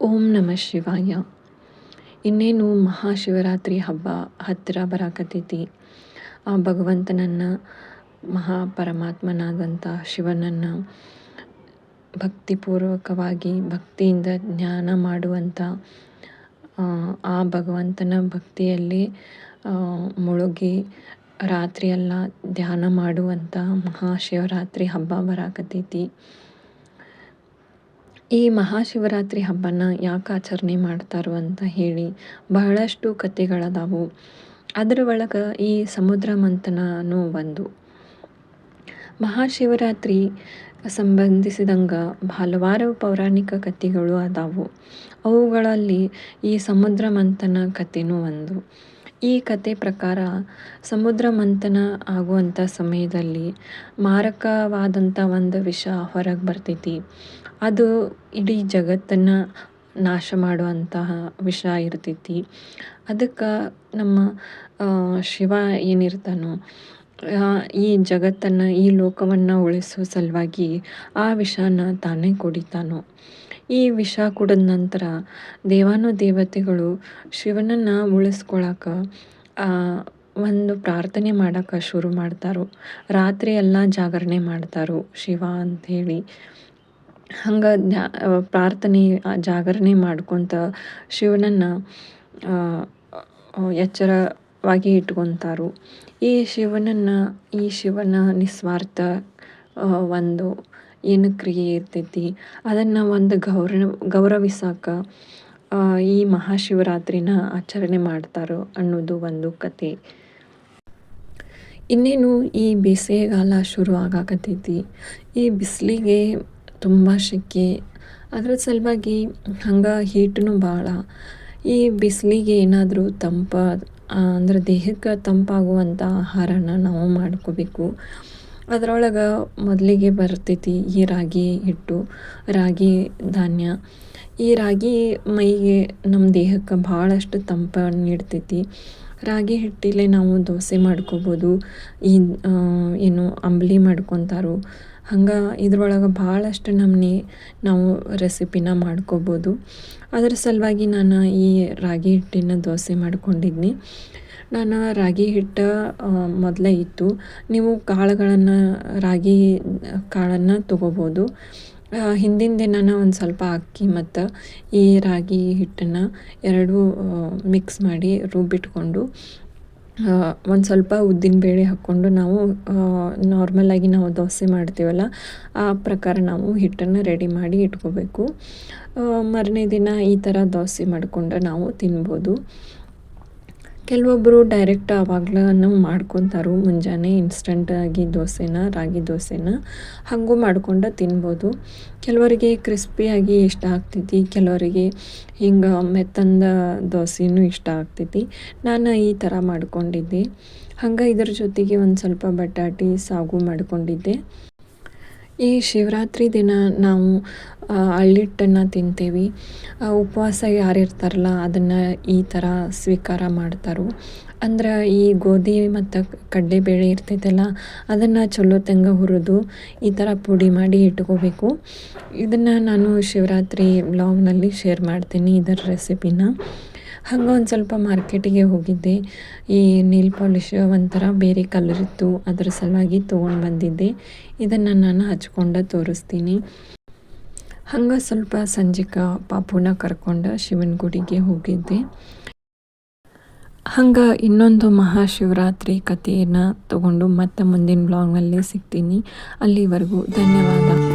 ಓಂ ನಮಃ ಶಿವಾಯ. ಇನ್ನೇನು ಮಹಾಶಿವರಾತ್ರಿ ಹಬ್ಬ ಹತ್ತಿರ ಬರಾಕತ್ತೈತಿ. ಆ ಭಗವಂತನನ್ನು, ಮಹಾಪರಮಾತ್ಮನಾದಂಥ ಶಿವನನ್ನು ಭಕ್ತಿಪೂರ್ವಕವಾಗಿ ಭಕ್ತಿಯಿಂದ ಧ್ಯಾನ ಮಾಡುವಂಥ, ಆ ಭಗವಂತನ ಭಕ್ತಿಯಲ್ಲಿ ಮುಳುಗಿ ರಾತ್ರಿಯೆಲ್ಲ ಧ್ಯಾನ ಮಾಡುವಂಥ ಮಹಾಶಿವರಾತ್ರಿ ಹಬ್ಬ ಬರಾಕತ್ತೈತಿ. ಈ ಮಹಾಶಿವರಾತ್ರಿ ಹಬ್ಬನ ಯಾಕೆ ಆಚರಣೆ ಮಾಡ್ತಾರೋ ಅಂತ ಹೇಳಿ ಬಹಳಷ್ಟು ಕಥೆಗಳದಾವು. ಅದರ ಒಳಗೆ ಈ ಸಮುದ್ರ ಮಂಥನನೂ ಒಂದು. ಮಹಾಶಿವರಾತ್ರಿ ಸಂಬಂಧಿಸಿದಂಗೆ ಹಲವಾರು ಪೌರಾಣಿಕ ಕಥೆಗಳು ಅದಾವು. ಅವುಗಳಲ್ಲಿ ಈ ಸಮುದ್ರ ಮಂಥನ ಕಥೆನೂ ಒಂದು. ಈ ಕತೆ ಪ್ರಕಾರ ಸಮುದ್ರ ಮಂಥನ ಆಗುವಂಥ ಸಮಯದಲ್ಲಿ ಮಾರಕವಾದಂಥ ಒಂದು ವಿಷ ಹೊರಗೆ ಬರ್ತೈತಿ. ಅದು ಇಡೀ ಜಗತ್ತನ್ನು ನಾಶ ಮಾಡುವಂತಹ ವಿಷ ಇರ್ತೈತಿ. ಅದಕ್ಕೆ ನಮ್ಮ ಶಿವ ಏನಿರ್ತಾನೋ, ಈ ಜಗತ್ತನ್ನು, ಈ ಲೋಕವನ್ನು ಉಳಿಸೋ ಸಲುವಾಗಿ ಆ ವಿಷನ ತಾನೇ ಕುಡಿತಾನೋ. ಈ ವಿಷ ಕುಡಿದ ನಂತರ ದೇವಾನುದೇವತೆಗಳು ಶಿವನನ್ನು ಉಳಿಸ್ಕೊಳಕ್ಕೆ ಒಂದು ಪ್ರಾರ್ಥನೆ ಮಾಡೋಕ್ಕೆ ಶುರು ಮಾಡ್ತಾರೋ. ರಾತ್ರಿ ಎಲ್ಲ ಜಾಗರಣೆ ಮಾಡ್ತಾರೋ ಶಿವ ಅಂಥೇಳಿ. ಹಂಗೆ ಪ್ರಾರ್ಥನೆ ಜಾಗರಣೆ ಮಾಡ್ಕೊತ ಶಿವನನ್ನು ಎಚ್ಚರವಾಗಿ ಇಟ್ಕೊತಾರೋ. ಈ ಶಿವನ ನಿಸ್ವಾರ್ಥ ಒಂದು ಏನು ಕ್ರಿಯೆ ಇರ್ತೈತಿ, ಅದನ್ನು ಒಂದು ಗೌರವಿಸಕ್ಕೆ ಈ ಮಹಾಶಿವರಾತ್ರಿನ ಆಚರಣೆ ಮಾಡ್ತಾರೋ ಅನ್ನೋದು ಒಂದು ಕತೆ. ಇನ್ನೇನು ಈ ಬೇಸಿಗೆಗಾಲ ಶುರು ಆಗಾಕತ್ತೈತಿ. ಈ ಬಿಸಿಲಿಗೆ ತುಂಬ ಸೆಕೆ, ಅದ್ರ ಸಲುವಾಗಿ ಹಂಗೆ ಹೀಟೂ ಭಾಳ. ಈ ಬಿಸಿಲಿಗೆ ಏನಾದರೂ ಅಂದ್ರೆ ದೇಹಕ್ಕೆ ತಂಪಾಗುವಂಥ ಆಹಾರನ ನಾವು ಮಾಡ್ಕೋಬೇಕು. ಅದರೊಳಗೆ ಮೊದಲಿಗೆ ಬರ್ತೈತಿ ಈ ರಾಗಿ ಹಿಟ್ಟು, ರಾಗಿ ಧಾನ್ಯ. ಈ ರಾಗಿ ಮೈಗೆ, ನಮ್ಮ ದೇಹಕ್ಕೆ ಭಾಳಷ್ಟು ತಂಪನ್ನು ನೀಡ್ತೈತಿ. ರಾಗಿ ಹಿಟ್ಟಲ್ಲೇ ನಾವು ದೋಸೆ ಮಾಡ್ಕೋಬೋದು, ಏನು ಅಂಬಲಿ ಮಾಡ್ಕೊತಾರೋ. ಹಂಗೆ ಇದ್ರೊಳಗೆ ಭಾಳಷ್ಟು ನಮೂನೆ ನಾವು ರೆಸಿಪಿನ ಮಾಡ್ಕೋಬೋದು. ಅದರ ಸಲುವಾಗಿ ನಾನು ಈ ರಾಗಿ ಹಿಟ್ಟಿನ ದೋಸೆ ಮಾಡ್ಕೊಂಡಿದ್ನಿ. ನಾನು ರಾಗಿ ಹಿಟ್ಟು ಮೊದಲೇ ಇತ್ತು. ನೀವು ರಾಗಿ ಕಾಳನ್ನು ತೊಗೋಬೋದು. ಹಿಂದಿನ ದಿನ ಒಂದು ಸ್ವಲ್ಪ ಅಕ್ಕಿ ಮತ್ತು ಈ ರಾಗಿ ಹಿಟ್ಟನ್ನು ಎರಡೂ ಮಿಕ್ಸ್ ಮಾಡಿ ರುಬ್ಬಿಟ್ಕೊಂಡು, ಒಂದು ಸ್ವಲ್ಪ ಉದ್ದಿನಬೇಳೆ ಹಾಕ್ಕೊಂಡು ನಾವು ನಾರ್ಮಲಾಗಿ ನಾವು ದೋಸೆ ಮಾಡ್ತೀವಲ್ಲ, ಆ ಪ್ರಕಾರ ನಾವು ಹಿಟ್ಟನ್ನು ರೆಡಿ ಮಾಡಿ ಇಟ್ಕೋಬೇಕು. ಮಾರನೇ ದಿನ ಈ ಥರ ದೋಸೆ ಮಾಡಿಕೊಂಡು ನಾವು ತಿನ್ಬೋದು. ಕೆಲವೊಬ್ಬರು ಡೈರೆಕ್ಟ್ ಆವಾಗ್ಲೂ ಮಾಡ್ಕೊತಾರೋ, ಮುಂಜಾನೆ ಇನ್ಸ್ಟಂಟಾಗಿ ರಾಗಿ ದೋಸೆನ ಹಾಗೂ ಮಾಡ್ಕೊಂಡು ತಿನ್ಬೋದು. ಕೆಲವರಿಗೆ ಕ್ರಿಸ್ಪಿಯಾಗಿ ಇಷ್ಟ ಆಗ್ತೈತಿ, ಕೆಲವರಿಗೆ ಹಿಂಗೆ ಮೆತ್ತಂದ ದೋಸೆನೂ ಇಷ್ಟ ಆಗ್ತೈತಿ. ನಾನು ಈ ಥರ ಮಾಡ್ಕೊಂಡಿದ್ದೆ. ಹಂಗೆ ಇದ್ರ ಜೊತೆಗೆ ಒಂದು ಸ್ವಲ್ಪ ಬಟಾಟೆ ಸಾಗು ಮಾಡ್ಕೊಂಡಿದ್ದೆ. ಈ ಶಿವರಾತ್ರಿ ದಿನ ನಾವು ಅಳ್ಳಿಟ್ಟನ್ನು ತಿಂತೇವೆ. ಉಪವಾಸ ಯಾರಿರ್ತಾರಲ್ಲ ಅದನ್ನು ಈ ಥರ ಸ್ವೀಕಾರ ಮಾಡ್ತಾರೋ. ಅಂದ್ರೆ ಈ ಗೋಧಿ ಮತ್ತು ಕಡಲೆಬೇಳೆ ಇರ್ತೈತಲ್ಲ, ಅದನ್ನು ಚಲೋತ್ತಂಗೆ ಹುರಿದು ಈ ಥರ ಪುಡಿ ಮಾಡಿ ಇಟ್ಕೋಬೇಕು. ಇದನ್ನು ನಾನು ಶಿವರಾತ್ರಿ ವ್ಲಾಗ್ನಲ್ಲಿ ಶೇರ್ ಮಾಡ್ತೀನಿ, ಇದರ ರೆಸಿಪಿನ. ಹಂಗೆ ಒಂದು ಸ್ವಲ್ಪ ಮಾರ್ಕೆಟಿಗೆ ಹೋಗಿದ್ದೆ. ಈ ನೀಲ್ ಪಾಲಿಶ್ ಒಂಥರ ಬೇರೆ ಕಲರ್ ಇತ್ತು, ಅದರ ಸಲುವಾಗಿ ತೊಗೊಂಡು ಬಂದಿದ್ದೆ. ಇದನ್ನು ನಾನು ಹಚ್ಕೊಂಡು ತೋರಿಸ್ತೀನಿ. ಹಂಗೆ ಸ್ವಲ್ಪ ಸಂಜೆಗೆ ಪಾಪುನ ಕರ್ಕೊಂಡು ಶಿವನ ಗುಡಿಗೆ ಹೋಗಿದ್ದೆ. ಹಂಗೆ ಇನ್ನೊಂದು ಮಹಾಶಿವರಾತ್ರಿ ಕಥೆಯನ್ನು ತಗೊಂಡು ಮತ್ತೆ ಮುಂದಿನ ಬ್ಲಾಗ್ನಲ್ಲಿ ಸಿಗ್ತೀನಿ. ಅಲ್ಲಿವರೆಗೂ ಧನ್ಯವಾದ.